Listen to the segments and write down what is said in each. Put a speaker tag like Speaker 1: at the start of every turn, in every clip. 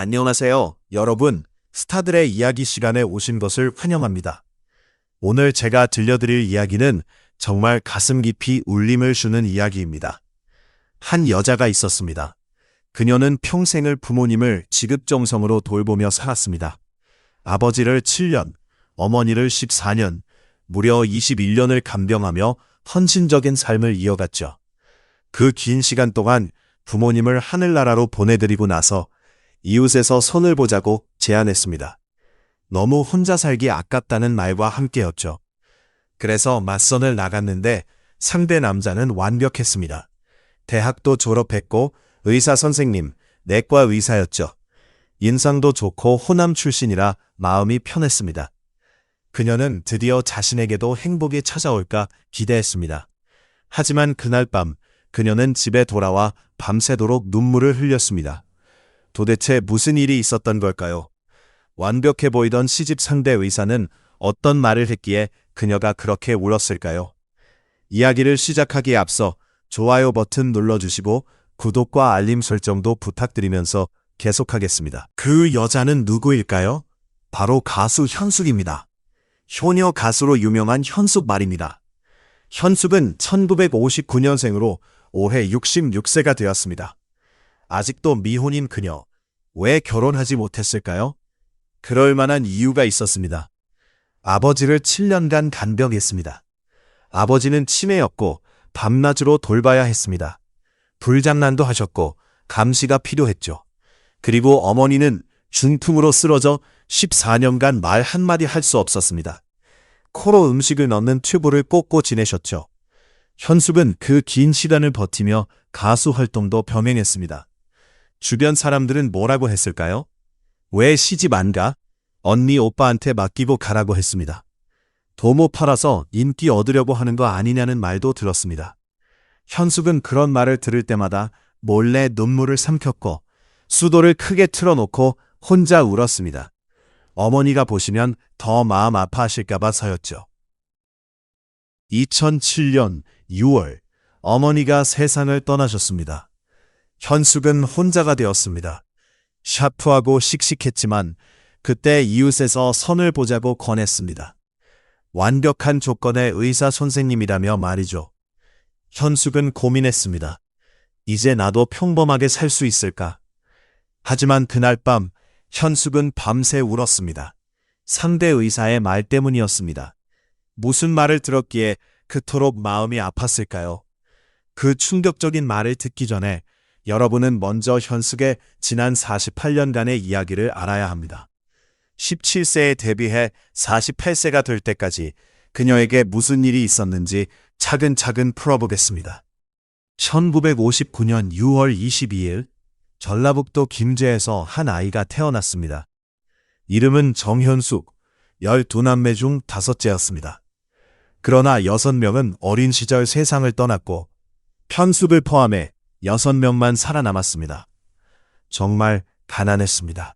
Speaker 1: 안녕하세요, 여러분. 스타들의 이야기 시간에 오신 것을 환영합니다. 오늘 제가 들려드릴 이야기는 정말 가슴 깊이 울림을 주는 이야기입니다. 한 여자가 있었습니다. 그녀는 평생을 부모님을 지극정성으로 돌보며 살았습니다. 아버지를 7년, 어머니를 14년, 무려 21년을 간병하며 헌신적인 삶을 이어갔죠. 그 긴 시간 동안 부모님을 하늘나라로 보내드리고 나서 이웃에서 손을 보자고 제안했습니다. 너무 혼자 살기 아깝다는 말과 함께였죠. 그래서 맞선을 나갔는데 상대 남자는 완벽했습니다. 대학도 졸업했고 의사 선생님, 내과 의사였죠. 인상도 좋고 호남 출신이라 마음이 편했습니다. 그녀는 드디어 자신에게도 행복이 찾아올까 기대했습니다. 하지만 그날 밤 그녀는 집에 돌아와 밤새도록 눈물을 흘렸습니다. 도대체 무슨 일이 있었던 걸까요? 완벽해 보이던 시집 상대 의사는 어떤 말을 했기에 그녀가 그렇게 울었을까요? 이야기를 시작하기에 앞서 좋아요 버튼 눌러주시고 구독과 알림 설정도 부탁드리면서 계속하겠습니다. 그 여자는 누구일까요? 바로 가수 현숙입니다. 효녀 가수로 유명한 현숙 말입니다. 현숙은 1959년생으로 올해 66세가 되었습니다. 아직도 미혼인 그녀, 왜 결혼하지 못했을까요? 그럴 만한 이유가 있었습니다. 아버지를 7년간 간병했습니다. 아버지는 치매였고 밤낮으로 돌봐야 했습니다. 불장난도 하셨고 감시가 필요했죠. 그리고 어머니는 중풍으로 쓰러져 14년간 말 한마디 할 수 없었습니다. 코로 음식을 넣는 튜브를 꽂고 지내셨죠. 현숙은 그 긴 시간을 버티며 가수 활동도 병행했습니다. 주변 사람들은 뭐라고 했을까요? 왜 시집 안 가? 언니 오빠한테 맡기고 가라고 했습니다. 도모 팔아서 인기 얻으려고 하는 거 아니냐는 말도 들었습니다. 현숙은 그런 말을 들을 때마다 몰래 눈물을 삼켰고 수도를 크게 틀어놓고 혼자 울었습니다. 어머니가 보시면 더 마음 아파하실까봐서였죠. 2007년 6월 어머니가 세상을 떠나셨습니다. 현숙은 혼자가 되었습니다. 샤프하고 씩씩했지만 그때 이웃에서 선을 보자고 권했습니다. 완벽한 조건의 의사 선생님이라며 말이죠. 현숙은 고민했습니다. 이제 나도 평범하게 살 수 있을까? 하지만 그날 밤 현숙은 밤새 울었습니다. 상대 의사의 말 때문이었습니다. 무슨 말을 들었기에 그토록 마음이 아팠을까요? 그 충격적인 말을 듣기 전에 여러분은 먼저 현숙의 지난 48년간의 이야기를 알아야 합니다. 17세에 데뷔해 48세가 될 때까지 그녀에게 무슨 일이 있었는지 차근차근 풀어보겠습니다. 1959년 6월 22일 전라북도 김제에서 한 아이가 태어났습니다. 이름은 정현숙, 12남매 중 5째였습니다. 그러나 6명은 어린 시절 세상을 떠났고 현숙을 포함해 6명만 살아남았습니다. 정말 가난했습니다.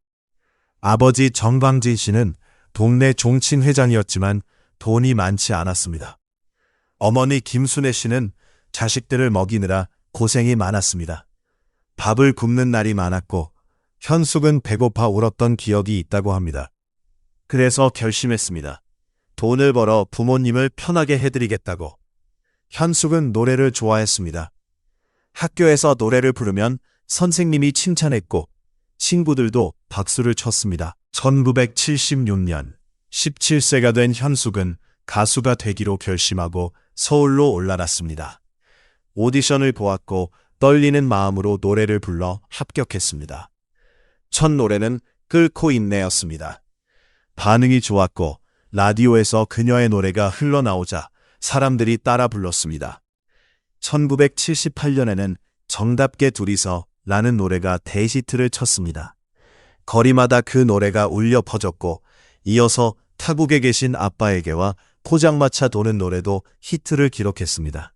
Speaker 1: 아버지 정광진 씨는 동네 종친 회장이었지만 돈이 많지 않았습니다. 어머니 김순애 씨는 자식들을 먹이느라 고생이 많았습니다. 밥을 굶는 날이 많았고 현숙은 배고파 울었던 기억이 있다고 합니다. 그래서 결심했습니다. 돈을 벌어 부모님을 편하게 해드리겠다고. 현숙은 노래를 좋아했습니다. 학교에서 노래를 부르면 선생님이 칭찬했고 친구들도 박수를 쳤습니다. 1976년 17세가 된 현숙은 가수가 되기로 결심하고 서울로 올라갔습니다. 오디션을 보았고 떨리는 마음으로 노래를 불러 합격했습니다. 첫 노래는 끓고 있네였습니다. 반응이 좋았고 라디오에서 그녀의 노래가 흘러나오자 사람들이 따라 불렀습니다. 1978년에는 정답게 둘이서 라는 노래가 대히트를 쳤습니다. 거리마다 그 노래가 울려 퍼졌고 이어서 타국에 계신 아빠에게와 포장마차 도는 노래도 히트를 기록했습니다.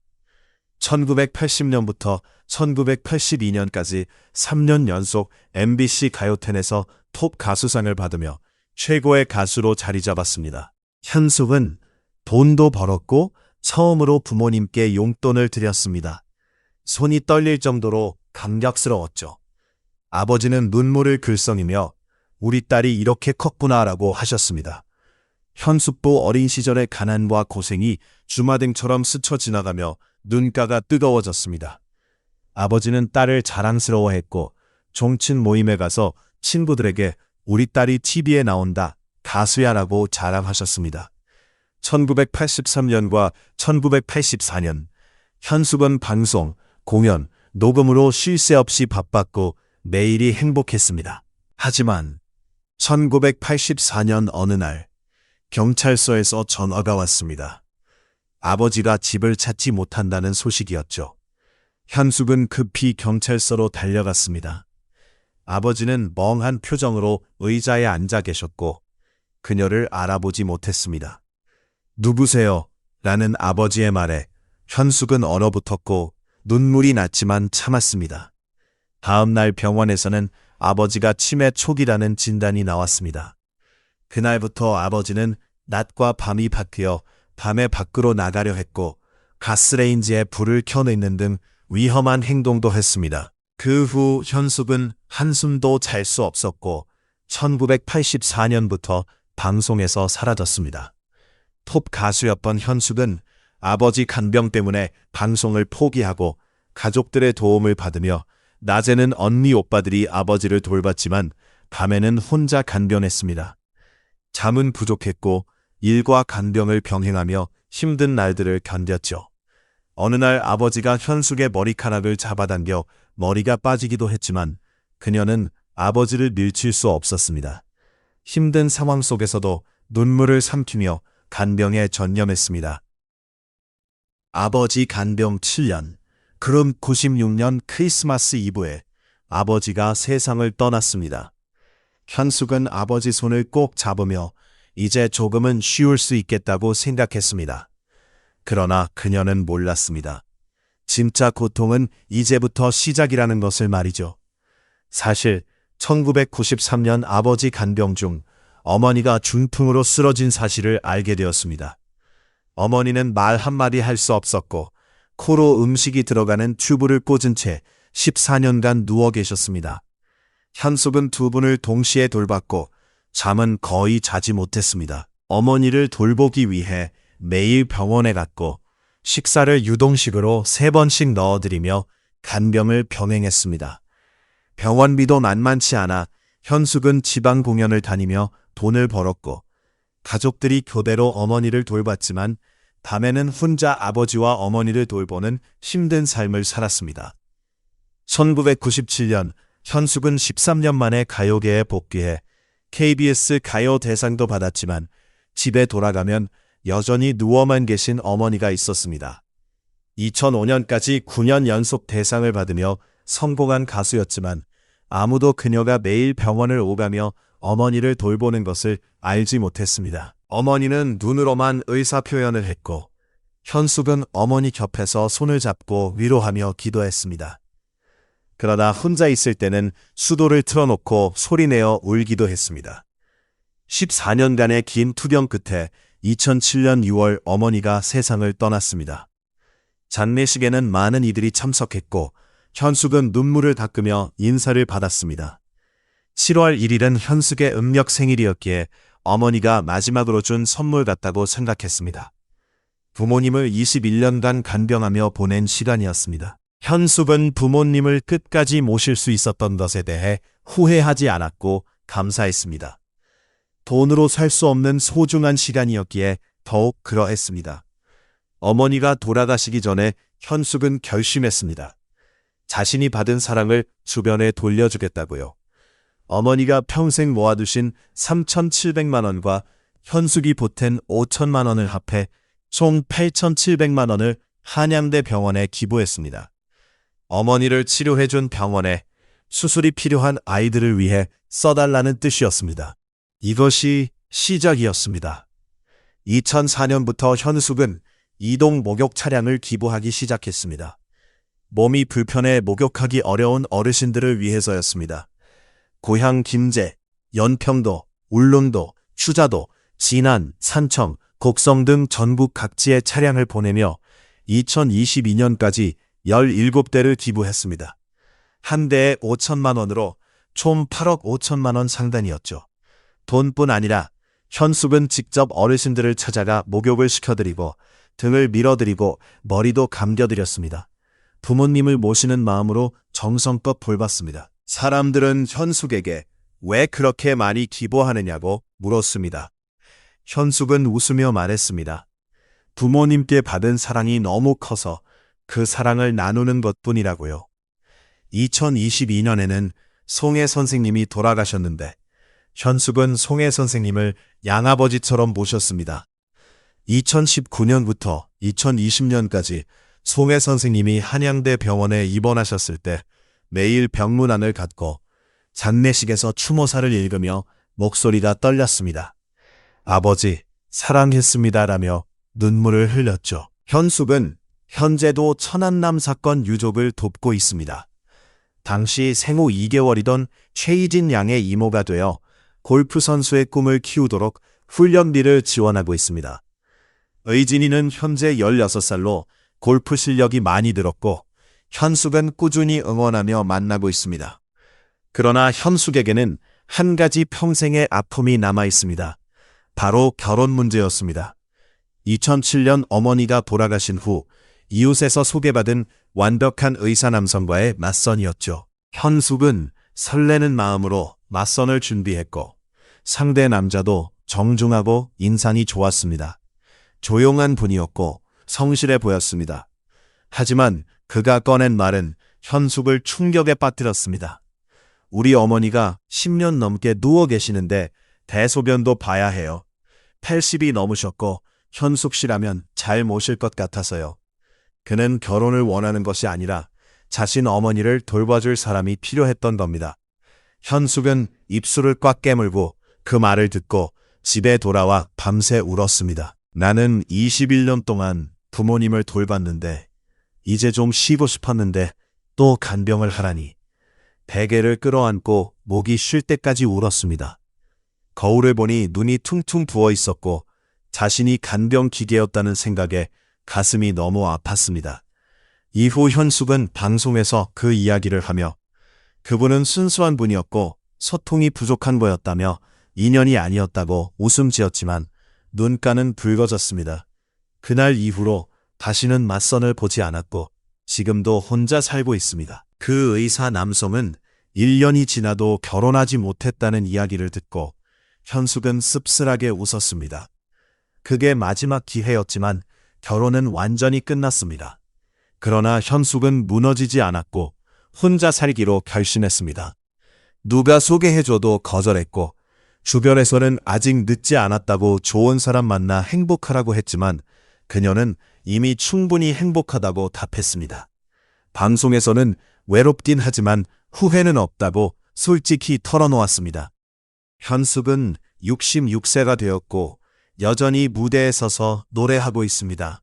Speaker 1: 1980년부터 1982년까지 3년 연속 MBC 가요텐에서 톱 가수상을 받으며 최고의 가수로 자리 잡았습니다. 현숙은 돈도 벌었고 처음으로 부모님께 용돈을 드렸습니다. 손이 떨릴 정도로 감격스러웠죠. 아버지는 눈물을 글썽이며 우리 딸이 이렇게 컸구나라고 하셨습니다. 현숙부 어린 시절의 가난과 고생이 주마등처럼 스쳐 지나가며 눈가가 뜨거워졌습니다. 아버지는 딸을 자랑스러워했고 종친 모임에 가서 친구들에게 우리 딸이 TV에 나온다, 가수야라고 자랑하셨습니다. 1983년과 1984년 현숙은 방송, 공연, 녹음으로 쉴 새 없이 바빴고 매일이 행복했습니다. 하지만 1984년 어느 날 경찰서에서 전화가 왔습니다. 아버지가 집을 찾지 못한다는 소식이었죠. 현숙은 급히 경찰서로 달려갔습니다. 아버지는 멍한 표정으로 의자에 앉아 계셨고 그녀를 알아보지 못했습니다. 누구세요? 라는 아버지의 말에 현숙은 얼어붙었고 눈물이 났지만 참았습니다. 다음 날 병원에서는 아버지가 치매 초기라는 진단이 나왔습니다. 그날부터 아버지는 낮과 밤이 바뀌어 밤에 밖으로 나가려 했고 가스레인지에 불을 켜놓는 등 위험한 행동도 했습니다. 그 후 현숙은 한숨도 잘 수 없었고 1984년부터 방송에서 사라졌습니다. 톱 가수였던 현숙은 아버지 간병 때문에 방송을 포기하고 가족들의 도움을 받으며 낮에는 언니 오빠들이 아버지를 돌봤지만 밤에는 혼자 간병했습니다. 잠은 부족했고 일과 간병을 병행하며 힘든 날들을 견뎠죠. 어느 날 아버지가 현숙의 머리카락을 잡아당겨 머리가 빠지기도 했지만 그녀는 아버지를 밀칠 수 없었습니다. 힘든 상황 속에서도 눈물을 삼키며 간병에 전념했습니다. 아버지 간병 7년, 그름 96년 크리스마스 이브에 아버지가 세상을 떠났습니다. 현숙은 아버지 손을 꼭 잡으며 이제 조금은 쉬울 수 있겠다고 생각했습니다. 그러나 그녀는 몰랐습니다. 진짜 고통은 이제부터 시작이라는 것을 말이죠. 사실 1993년 아버지 간병 중 어머니가 중풍으로 쓰러진 사실을 알게 되었습니다. 어머니는 말 한마디 할 수 없었고 코로 음식이 들어가는 튜브를 꽂은 채 14년간 누워 계셨습니다. 현숙은 두 분을 동시에 돌봤고 잠은 거의 자지 못했습니다. 어머니를 돌보기 위해 매일 병원에 갔고 식사를 유동식으로 3번씩 넣어드리며 간병을 병행했습니다. 병원비도 만만치 않아 현숙은 지방 공연을 다니며 돈을 벌었고 가족들이 교대로 어머니를 돌봤지만 밤에는 혼자 아버지와 어머니를 돌보는 힘든 삶을 살았습니다. 1997년 현숙은 13년 만에 가요계에 복귀해 KBS 가요 대상도 받았지만 집에 돌아가면 여전히 누워만 계신 어머니가 있었습니다. 2005년까지 9년 연속 대상을 받으며 성공한 가수였지만 아무도 그녀가 매일 병원을 오가며 어머니를 돌보는 것을 알지 못했습니다. 어머니는 눈으로만 의사표현을 했고 현숙은 어머니 곁에서 손을 잡고 위로하며 기도했습니다. 그러나 혼자 있을 때는 수도를 틀어놓고 소리내어 울기도 했습니다. 14년간의 긴 투병 끝에 2007년 6월 어머니가 세상을 떠났습니다. 장례식에는 많은 이들이 참석했고 현숙은 눈물을 닦으며 인사를 받았습니다. 7월 1일은 현숙의 음력 생일이었기에 어머니가 마지막으로 준 선물 같다고 생각했습니다. 부모님을 21년간 간병하며 보낸 시간이었습니다. 현숙은 부모님을 끝까지 모실 수 있었던 것에 대해 후회하지 않았고 감사했습니다. 돈으로 살 수 없는 소중한 시간이었기에 더욱 그러했습니다. 어머니가 돌아가시기 전에 현숙은 결심했습니다. 자신이 받은 사랑을 주변에 돌려주겠다고요. 어머니가 평생 모아두신 3,700만 원과 현숙이 보탠 5천만 원을 합해 총 8,700만 원을 한양대 병원에 기부했습니다. 어머니를 치료해준 병원에 수술이 필요한 아이들을 위해 써달라는 뜻이었습니다. 이것이 시작이었습니다. 2004년부터 현숙은 이동 목욕 차량을 기부하기 시작했습니다. 몸이 불편해 목욕하기 어려운 어르신들을 위해서였습니다. 고향 김제, 연평도, 울릉도, 휴자도, 진안, 산청, 곡성 등 전국 각지에 차량을 보내며 2022년까지 17대를 기부했습니다. 한 대에 5천만 원으로 총 8억 5천만 원 상당이었죠. 돈뿐 아니라 현숙은 직접 어르신들을 찾아가 목욕을 시켜드리고 등을 밀어드리고 머리도 감겨드렸습니다. 부모님을 모시는 마음으로 정성껏 돌봤습니다. 사람들은 현숙에게 왜 그렇게 많이 기부하느냐고 물었습니다. 현숙은 웃으며 말했습니다. 부모님께 받은 사랑이 너무 커서 그 사랑을 나누는 것뿐이라고요. 2022년에는 송혜 선생님이 돌아가셨는데 현숙은 송혜 선생님을 양아버지처럼 모셨습니다. 2019년부터 2020년까지 송혜 선생님이 한양대 병원에 입원하셨을 때 매일 병문안을 갖고 장례식에서 추모사를 읽으며 목소리가 떨렸습니다. 아버지, 사랑했습니다라며 눈물을 흘렸죠. 현숙은 현재도 천안남 사건 유족을 돕고 있습니다. 당시 생후 2개월이던 최희진 양의 이모가 되어 골프 선수의 꿈을 키우도록 훈련비를 지원하고 있습니다. 의진이는 현재 16살로 골프 실력이 많이 늘었고 현숙은 꾸준히 응원하며 만나고 있습니다. 그러나 현숙에게는 한 가지 평생의 아픔이 남아 있습니다. 바로 결혼 문제였습니다. 2007년 어머니가 돌아가신 후 이웃에서 소개받은 완벽한 의사 남성과의 맞선이었죠. 현숙은 설레는 마음으로 맞선을 준비했고 상대 남자도 정중하고 인상이 좋았습니다. 조용한 분이었고 성실해 보였습니다. 하지만 그가 꺼낸 말은 현숙을 충격에 빠뜨렸습니다. 우리 어머니가 10년 넘게 누워 계시는데 대소변도 봐야 해요. 80이 넘으셨고 현숙 씨라면 잘 모실 것 같아서요. 그는 결혼을 원하는 것이 아니라 자신 어머니를 돌봐줄 사람이 필요했던 겁니다. 현숙은 입술을 꽉 깨물고 그 말을 듣고 집에 돌아와 밤새 울었습니다. 나는 21년 동안 부모님을 돌봤는데 이제 좀 쉬고 싶었는데 또 간병을 하라니. 베개를 끌어안고 목이 쉴 때까지 울었습니다. 거울을 보니 눈이 퉁퉁 부어 있었고 자신이 간병 기계였다는 생각에 가슴이 너무 아팠습니다. 이후 현숙은 방송에서 그 이야기를 하며 그분은 순수한 분이었고 소통이 부족한 거였다며 인연이 아니었다고 웃음 지었지만 눈가는 붉어졌습니다. 그날 이후로 다시는 맞선을 보지 않았고 지금도 혼자 살고 있습니다. 그 의사 남성은 1년이 지나도 결혼하지 못했다는 이야기를 듣고 현숙은 씁쓸하게 웃었습니다. 그게 마지막 기회였지만 결혼은 완전히 끝났습니다. 그러나 현숙은 무너지지 않았고 혼자 살기로 결심했습니다. 누가 소개해줘도 거절했고 주변에서는 아직 늦지 않았다고 좋은 사람 만나 행복하라고 했지만 그녀는 이미 충분히 행복하다고 답했습니다. 방송에서는 외롭긴 하지만 후회는 없다고 솔직히 털어놓았습니다. 현숙은 66세가 되었고 여전히 무대에 서서 노래하고 있습니다.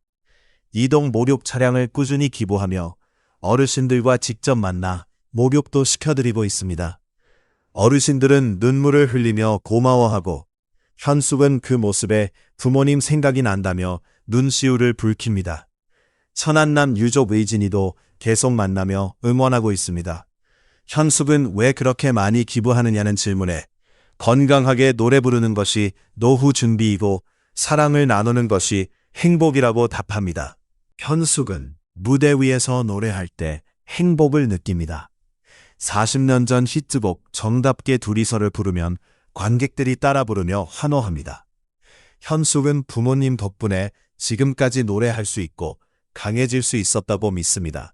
Speaker 1: 이동 목욕 차량을 꾸준히 기부하며 어르신들과 직접 만나 목욕도 시켜드리고 있습니다. 어르신들은 눈물을 흘리며 고마워하고 현숙은 그 모습에 부모님 생각이 난다며 눈시울을 붉힙니다. 천안남 유족 의진이도 계속 만나며 응원하고 있습니다. 현숙은 왜 그렇게 많이 기부하느냐는 질문에 건강하게 노래 부르는 것이 노후 준비이고 사랑을 나누는 것이 행복이라고 답합니다. 현숙은 무대 위에서 노래할 때 행복을 느낍니다. 40년 전 히트곡 정답게 둘이서를 부르면 관객들이 따라 부르며 환호합니다. 현숙은 부모님 덕분에 지금까지 노래할 수 있고 강해질 수 있었다고 믿습니다.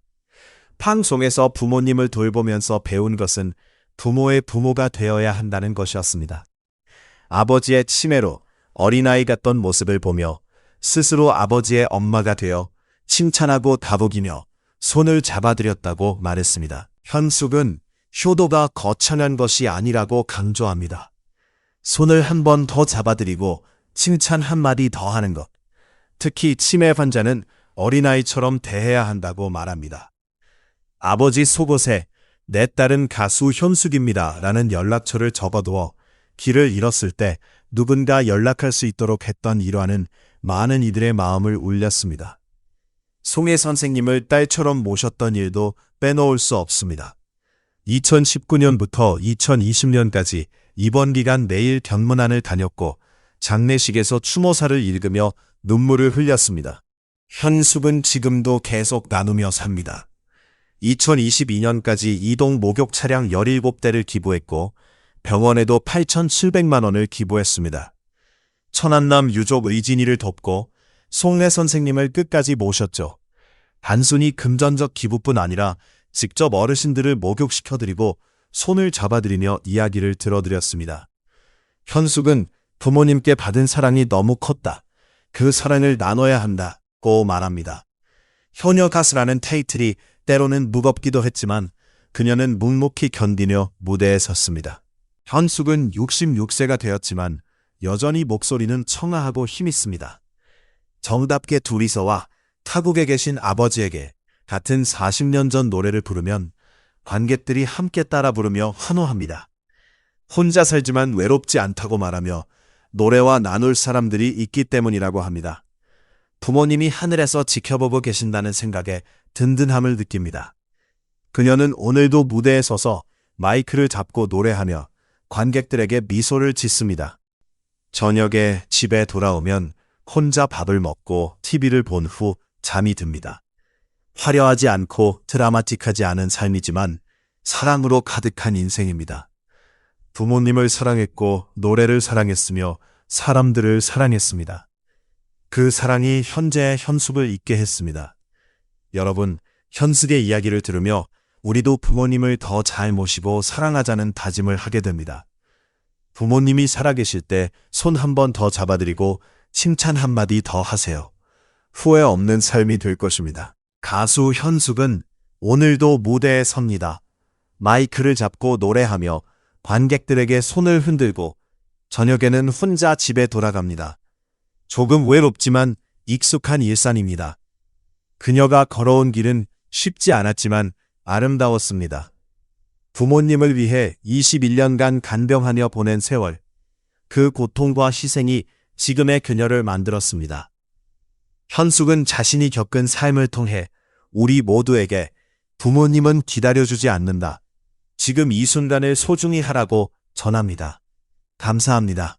Speaker 1: 방송에서 부모님을 돌보면서 배운 것은 부모의 부모가 되어야 한다는 것이었습니다. 아버지의 치매로 어린아이 같던 모습을 보며 스스로 아버지의 엄마가 되어 칭찬하고 다독이며 손을 잡아드렸다고 말했습니다. 현숙은 효도가 거창한 것이 아니라고 강조합니다. 손을 한 번 더 잡아드리고 칭찬 한마디 더 하는 것. 특히 치매 환자는 어린아이처럼 대해야 한다고 말합니다. 아버지 속옷에 내 딸은 가수 현숙입니다 라는 연락처를 적어두어 길을 잃었을 때 누군가 연락할 수 있도록 했던 일화는 많은 이들의 마음을 울렸습니다. 송혜 선생님을 딸처럼 모셨던 일도 빼놓을 수 없습니다. 2019년부터 2020년까지 입원 기간 매일 견문안을 다녔고 장례식에서 추모사를 읽으며 눈물을 흘렸습니다. 현숙은 지금도 계속 나누며 삽니다. 2022년까지 이동 목욕 차량 17대를 기부했고 병원에도 8,700만 원을 기부했습니다. 천안남 유족 의진이를 돕고 송래 선생님을 끝까지 모셨죠. 단순히 금전적 기부뿐 아니라 직접 어르신들을 목욕시켜드리고 손을 잡아드리며 이야기를 들어드렸습니다. 현숙은 부모님께 받은 사랑이 너무 컸다. 그 사랑을 나눠야 한다고 말합니다. 효녀 가수라는 타이틀이 때로는 무겁기도 했지만 그녀는 묵묵히 견디며 무대에 섰습니다. 현숙은 66세가 되었지만 여전히 목소리는 청아하고 힘있습니다. 정답게 둘이서와 타국에 계신 아버지에게 같은 40년 전 노래를 부르면 관객들이 함께 따라 부르며 환호합니다. 혼자 살지만 외롭지 않다고 말하며 노래와 나눌 사람들이 있기 때문이라고 합니다. 부모님이 하늘에서 지켜보고 계신다는 생각에 든든함을 느낍니다. 그녀는 오늘도 무대에 서서 마이크를 잡고 노래하며 관객들에게 미소를 짓습니다. 저녁에 집에 돌아오면 혼자 밥을 먹고 TV를 본 후 잠이 듭니다. 화려하지 않고 드라마틱하지 않은 삶이지만 사랑으로 가득한 인생입니다. 부모님을 사랑했고 노래를 사랑했으며 사람들을 사랑했습니다. 그 사랑이 현재의 현숙을 있게 했습니다. 여러분, 현숙의 이야기를 들으며 우리도 부모님을 더 잘 모시고 사랑하자는 다짐을 하게 됩니다. 부모님이 살아계실 때 손 한 번 더 잡아드리고 칭찬 한마디 더 하세요. 후회 없는 삶이 될 것입니다. 가수 현숙은 오늘도 무대에 섭니다. 마이크를 잡고 노래하며 관객들에게 손을 흔들고 저녁에는 혼자 집에 돌아갑니다. 조금 외롭지만 익숙한 일상입니다. 그녀가 걸어온 길은 쉽지 않았지만 아름다웠습니다. 부모님을 위해 21년간 간병하며 보낸 세월, 그 고통과 희생이 지금의 그녀를 만들었습니다. 현숙은 자신이 겪은 삶을 통해 우리 모두에게 부모님은 기다려주지 않는다. 지금 이 순간을 소중히 하라고 전합니다. 감사합니다.